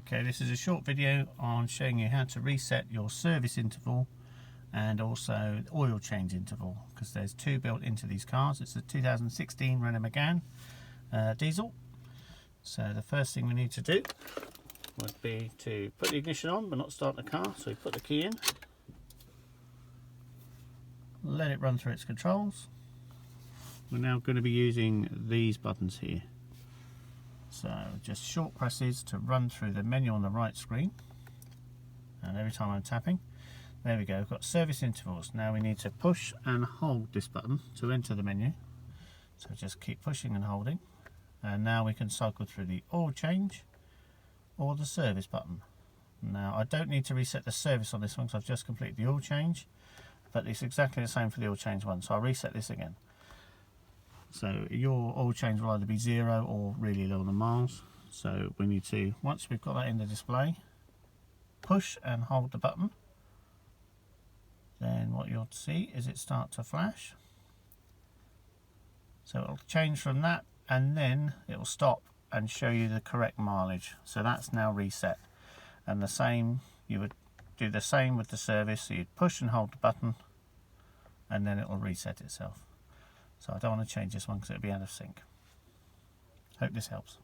Okay, this is a short video on showing you how to reset your service interval and also oil change interval, because there's two built into these cars. It's a 2016 Renault Megan diesel. So the first thing we need to do would be to put the ignition on but not start the car. So we put the key in, let it run through its controls. We're now going to be using these buttons here. So just short presses to run through the menu on the right screen, and every time I'm tapping, there we go, we've got service intervals. Now we need to push and hold this button to enter the menu, so just keep pushing and holding, and now we can cycle through the oil change or the service button. Now I don't need to reset the service on this one because I've just completed the oil change, but it's exactly the same for the oil change one, so I'll reset this again. So your oil change will either be 0 or really low on the miles. So we need to, once we've got that in the display, push and hold the button. Then what you'll see is it start to flash. So it'll change from that, and then it will stop and show you the correct mileage. So that's now reset. And the same, you would do the same with the service. So you'd push and hold the button, and then it will reset itself. So I don't want to change this one because it'll be out of sync. Hope this helps.